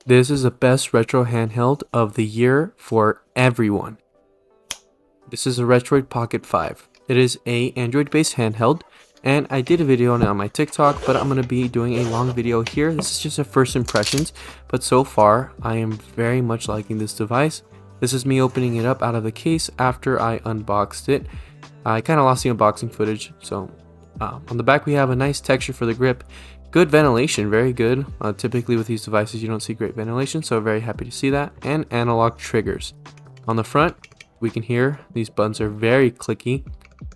This is the best retro handheld of the year for everyone. This is a Retroid Pocket 5. It is a Android-based handheld, and I did a video on it on my TikTok, but I'm going to be doing a long video here. This is just a first impressions, but so far I am very much liking this device. This is me opening it up out of the case after I unboxed it. I kind of lost the unboxing footage, so on the back we have a nice texture for the grip. Good ventilation, very good. Typically with these devices you don't see great ventilation, so very happy to see that. And analog triggers. On the front, we can hear these buttons are very clicky,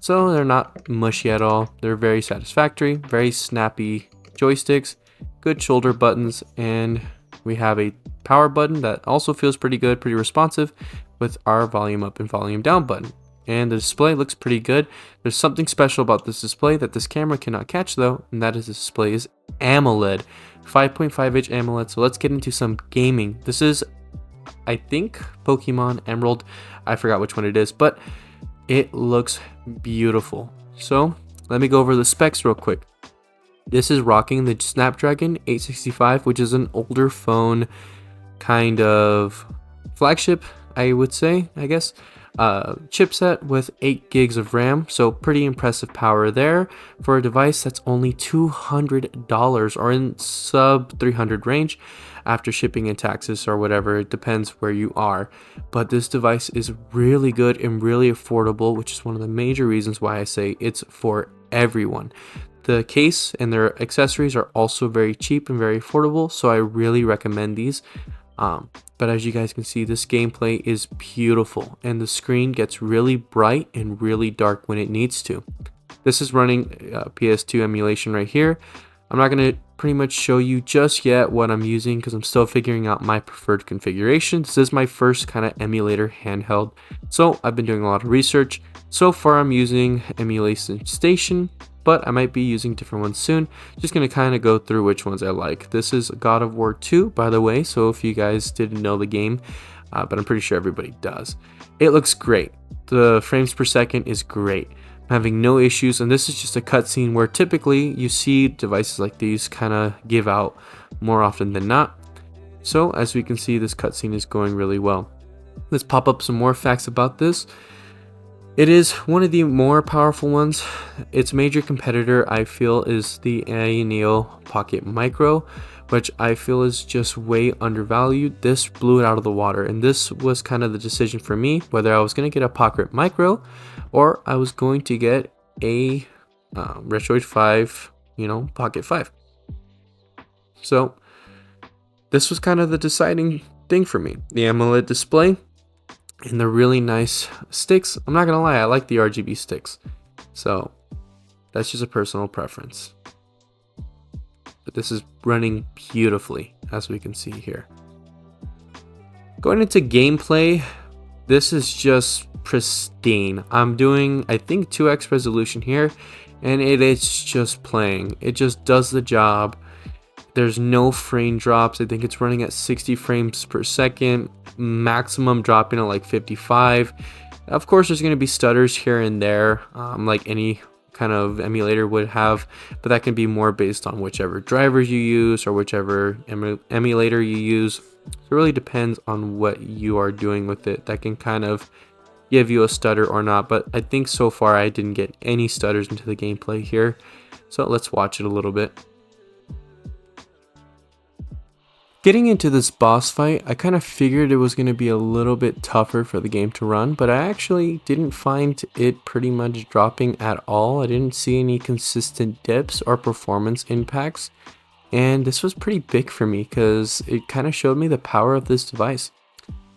so they're not mushy at all. They're very satisfactory, very snappy joysticks, good shoulder buttons, and we have a power button that also feels pretty good, pretty responsive with our volume up and volume down button. And the display looks pretty good. There's something special about this display that this camera cannot catch though, and that is the display is AMOLED, 5.5-inch AMOLED. So let's get into some gaming. This is, I think, Pokemon Emerald. I forgot which one it is, but it looks beautiful. So let me go over the specs real quick. This is rocking the Snapdragon 865, which is an older phone kind of flagship, I would say, I guess. Chipset with 8 gigs of RAM, so pretty impressive power there for a device that's only $200 or in sub 300 range after shipping and taxes or whatever. It depends where you are, but this device is really good and really affordable, which is one of the major reasons why I say it's for everyone. The case and their accessories are also very cheap and very affordable, so I really recommend these. But as you guys can see, this gameplay is beautiful and the screen gets really bright and really dark when it needs to. This is running PS2 emulation right here. I'm not going to pretty much show you just yet what I'm using because I'm still figuring out my preferred configuration. This is my first kind of emulator handheld, so I've been doing a lot of research. So far I'm using Emulation Station, but I might be using different ones soon. Just going to kind of go through which ones I like. This is God of War 2, by the way, so if you guys didn't know the game, but I'm pretty sure everybody does. It looks great. The frames per second is great. I'm having no issues, and this is just a cutscene where typically you see devices like these kind of give out more often than not. So as we can see, this cutscene is going really well. Let's pop up some more facts about this. It is one of the more powerful ones. Its major competitor, I feel, is the Neo Pocket Micro, which I feel is just way undervalued. This blew it out of the water, and this was kind of the decision for me, whether I was going to get a Pocket Micro or I was going to get a Retroid 5, Pocket 5. So this was kind of the deciding thing for me. The AMOLED display and the really nice sticks. I'm not gonna lie, I like the RGB sticks, so that's just a personal preference, but this is running beautifully as we can see here. Going into gameplay, this is just pristine. I'm doing, I think, 2x resolution here, and it is just playing. It just does the job. There's no frame drops. I think it's running at 60 frames per second, maximum dropping at like 55. Of course, there's going to be stutters here and there, like any kind of emulator would have, but that can be more based on whichever drivers you use or whichever emulator you use. So it really depends on what you are doing with it. That can kind of give you a stutter or not, but I think so far I didn't get any stutters into the gameplay here. So let's watch it a little bit. Getting into this boss fight, I kind of figured it was going to be a little bit tougher for the game to run, but I actually didn't find it pretty much dropping at all. I didn't see any consistent dips or performance impacts, and this was pretty big for me because it kind of showed me the power of this device.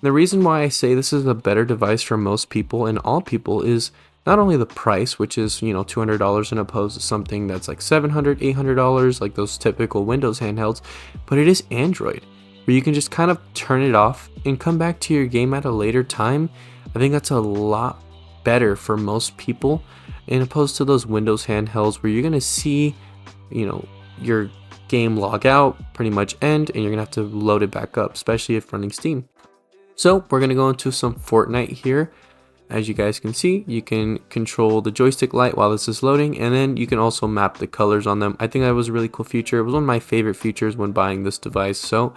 The reason why I say this is a better device for most people and all people is not only the price, which is, $200 in opposed to something that's like $700, $800, like those typical Windows handhelds, but it is Android, where you can just kind of turn it off and come back to your game at a later time. I think that's a lot better for most people, in opposed to those Windows handhelds where you're going to see, your game log out, pretty much end, and you're going to have to load it back up, especially if running Steam. So we're going to go into some Fortnite here. As you guys can see, you can control the joystick light while this is loading, and then you can also map the colors on them. I think that was a really cool feature. It was one of my favorite features when buying this device. So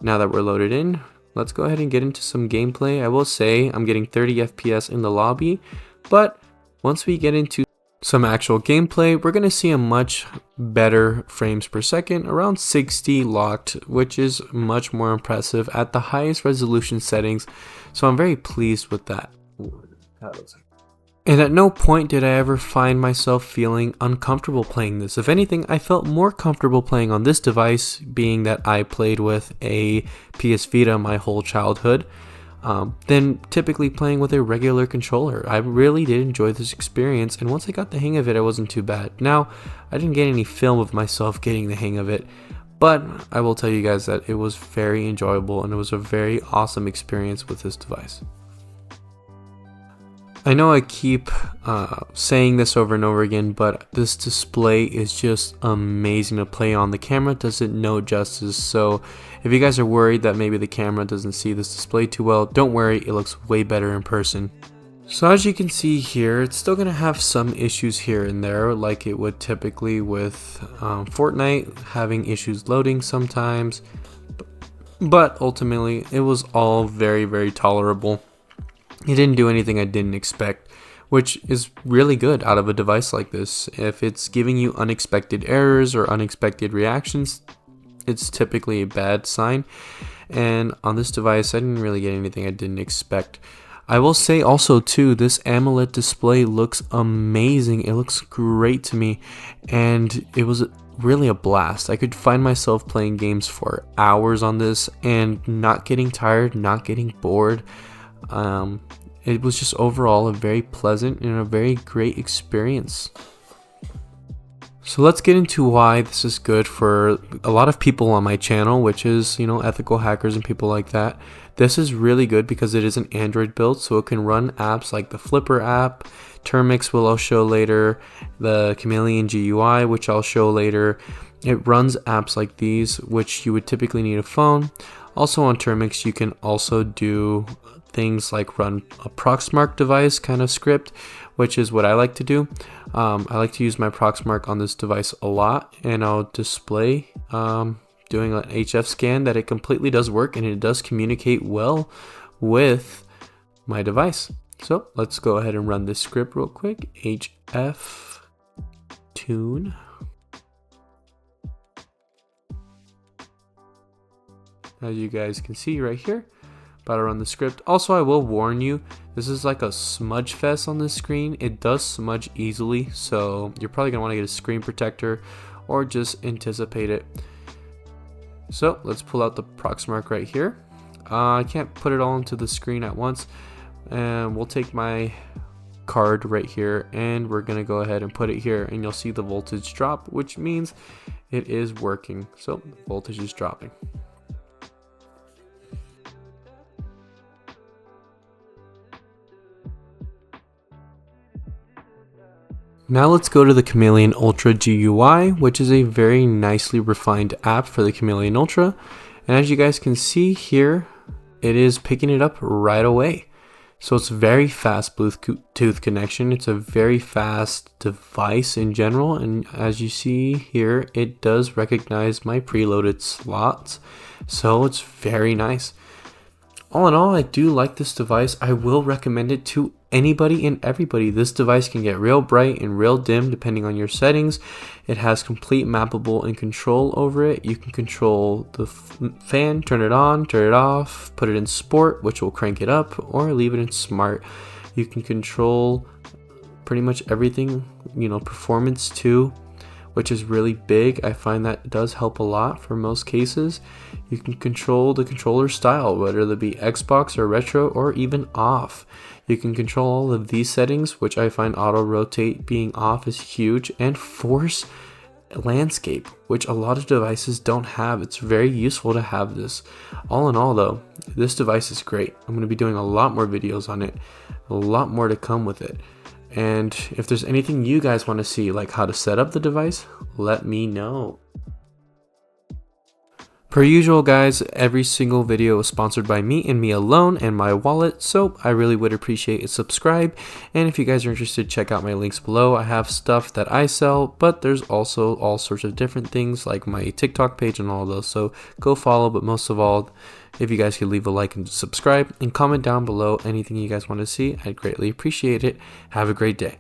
Now that we're loaded in, let's go ahead and get into some gameplay. I will say I'm getting 30 FPS in the lobby, but once we get into some actual gameplay, we're going to see a much better frames per second, around 60 locked, which is much more impressive at the highest resolution settings. So I'm very pleased with that. And at no point did I ever find myself feeling uncomfortable playing this. If anything, I felt more comfortable playing on this device, being that I played with a PS Vita my whole childhood, than typically playing with a regular controller. I really did enjoy this experience, and once I got the hang of it, it wasn't too bad. Now, I didn't get any film of myself getting the hang of it, but I will tell you guys that it was very enjoyable, and it was a very awesome experience with this device. I know I keep saying this over and over again, but this display is just amazing to play on. The camera does it no justice, so if you guys are worried that maybe the camera doesn't see this display too well, don't worry, it looks way better in person. So as you can see here, it's still going to have some issues here and there, like it would typically with Fortnite, having issues loading sometimes, but ultimately it was all very, very tolerable. It didn't do anything I didn't expect, which is really good out of a device like this. If it's giving you unexpected errors or unexpected reactions, it's typically a bad sign. And on this device, I didn't really get anything I didn't expect. I will say also too, this AMOLED display looks amazing. It looks great to me, and it was really a blast. I could find myself playing games for hours on this and not getting tired, not getting bored. It was just overall a very pleasant and a very great experience. So let's get into why this is good for a lot of people on my channel, which is, ethical hackers and people like that. This is really good because it is an Android build, so it can run apps like the Flipper app, Termix, which I'll show later, the Chameleon GUI, which I'll show later. It runs apps like these, which you would typically need a phone. Also on Termix, you can also do things like run a Proxmark device kind of script, which is what I like to do. I like to use my Proxmark on this device a lot, and I'll display doing an HF scan that it completely does work and it does communicate well with my device. So let's go ahead and run this script real quick. HF tune. As you guys can see right here, about to run the script. Also, I will warn you, this is like a smudge fest on this screen. It does smudge easily, so you're probably gonna want to get a screen protector or just anticipate it. So let's pull out the Proxmark right here. I can't put it all into the screen at once, and we'll take my card right here and we're gonna go ahead and put it here, and you'll see the voltage drop, which means it is working. So the voltage is dropping. Now let's go to the Chameleon Ultra GUI, which is a very nicely refined app for the Chameleon Ultra. And as you guys can see here, it is picking it up right away. So it's very fast Bluetooth connection. It's a very fast device in general. And as you see here, it does recognize my preloaded slots. So it's very nice. All in all, I do like this device. I will recommend it to anybody and everybody. This device can get real bright and real dim depending on your settings. It has complete mappable and control over it. You can control the fan, turn it on, turn it off, put it in sport, which will crank it up, or leave it in smart. You can control pretty much everything, performance too, which is really big. I find that does help a lot for most cases. You can control the controller style, whether it be Xbox or retro or even off. You can control all of these settings, which I find auto rotate being off is huge, and force landscape, which a lot of devices don't have. It's very useful to have this. All in all though, this device is great. I'm going to be doing a lot more videos on it, a lot more to come with it. And if there's anything you guys want to see, like how to set up the device, let me know. Per usual, guys, every single video is sponsored by me and me alone and my wallet, so I really would appreciate a subscribe. And if you guys are interested, check out my links below. I have stuff that I sell, but there's also all sorts of different things like my TikTok page and all those, so go follow. But most of all, if you guys could leave a like and subscribe and comment down below anything you guys want to see, I'd greatly appreciate it. Have a great day.